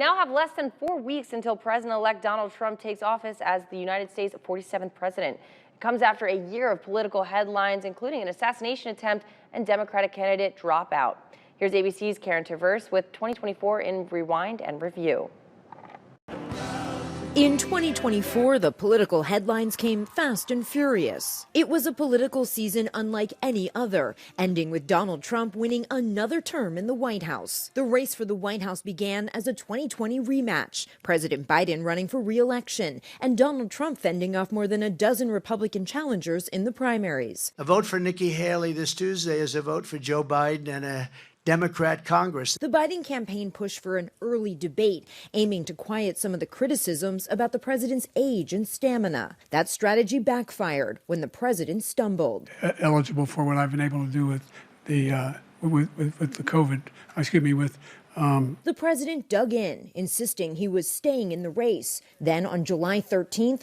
Now have less than 4 weeks until President-elect Donald Trump takes office as the United States' 47th president. It comes after a year of political headlines, including an assassination attempt and Democratic candidate dropout. Here's ABC's Karen Traverse with 2024 in Rewind and Review. In 2024, the political headlines came fast and furious. It was a political season unlike any other, ending with Donald Trump winning another term in the White House. The race for the White House began as a 2020 rematch, President Biden running for re-election, and Donald Trump fending off more than a dozen Republican challengers in the primaries. A vote for Nikki Haley this Tuesday is a vote for Joe Biden and a Democrat Congress. The Biden campaign pushed for an early debate, aiming to quiet some of the criticisms about the president's age and stamina. That strategy backfired when the president stumbled. Eligible for what I've been able to do with the COVID. The president dug in, insisting he was staying in the race. Then on July 13th,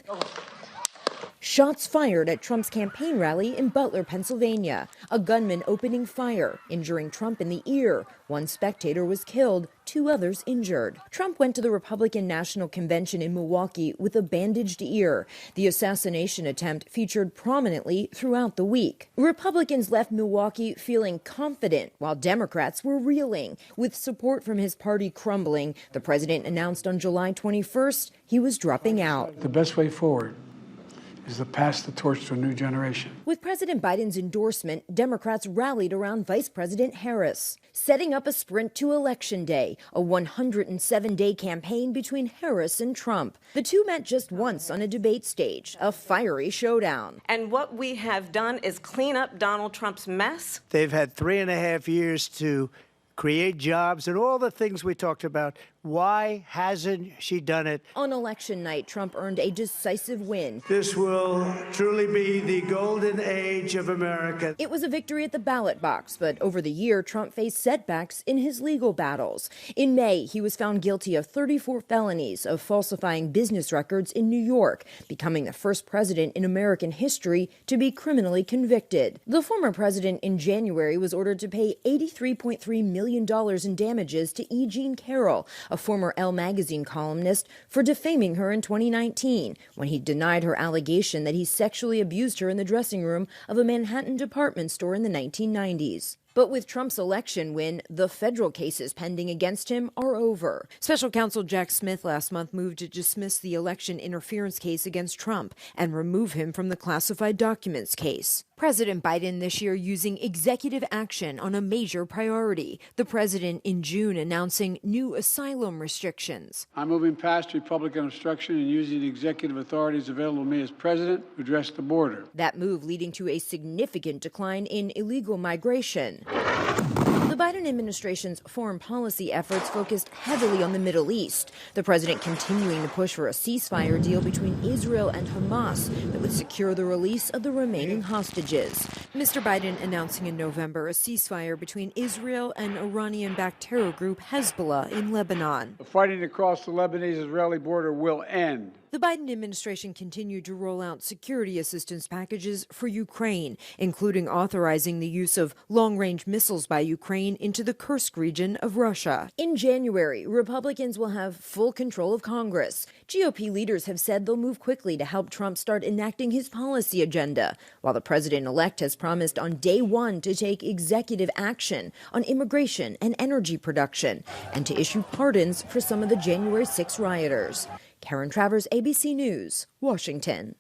shots fired at Trump's campaign rally in Butler, Pennsylvania. A gunman opening fire, injuring Trump in the ear. One spectator was killed, 2 others injured. Trump went to the Republican National Convention in Milwaukee with a bandaged ear. The assassination attempt featured prominently throughout the week. Republicans left Milwaukee feeling confident, while Democrats were reeling. With support from his party crumbling, the president announced on July 21st he was dropping out. The best way forward is to pass the torch to a new generation. With President Biden's endorsement, Democrats rallied around Vice President Harris, setting up a sprint to Election Day, a 107-day campaign between Harris and Trump. The two met just once on a debate stage, a fiery showdown. And what we have done is clean up Donald Trump's mess. They've had 3.5 years to create jobs and all the things we talked about. Why hasn't she done it? On election night, Trump earned a decisive win. This will truly be the golden age of America. It was a victory at the ballot box, but over the year, Trump faced setbacks in his legal battles. In May, he was found guilty of 34 felonies of falsifying business records in New York, becoming the first president in American history to be criminally convicted. The former president in January was ordered to pay $83.3 million in damages to E. Jean Carroll, a former Elle magazine columnist, for defaming her in 2019 when he denied her allegation that he sexually abused her in the dressing room of a Manhattan department store in the 1990s. But with Trump's election win, the federal cases pending against him are over. Special counsel Jack Smith last month moved to dismiss the election interference case against Trump and remove him from the classified documents case. President Biden this year using executive action on a major priority. The president in June announcing new asylum restrictions. I'm moving past Republican obstruction and using the executive authorities available to me as president to address the border. That move leading to a significant decline in illegal migration. The Biden administration's foreign policy efforts focused heavily on the Middle East, the president continuing to push for a ceasefire deal between Israel and Hamas that would secure the release of the remaining hostages. Mr. Biden announcing in November a ceasefire between Israel and Iranian-backed terror group Hezbollah in Lebanon. The fighting across the Lebanese-Israeli border will end. The Biden administration continued to roll out security assistance packages for Ukraine, including authorizing the use of long-range missiles by Ukraine into the Kursk region of Russia. In January, Republicans will have full control of Congress. GOP leaders have said they'll move quickly to help Trump start enacting his policy agenda, while the president-elect has promised on day one to take executive action on immigration and energy production, and to issue pardons for some of the January 6 rioters. Karen Travers, ABC News, Washington.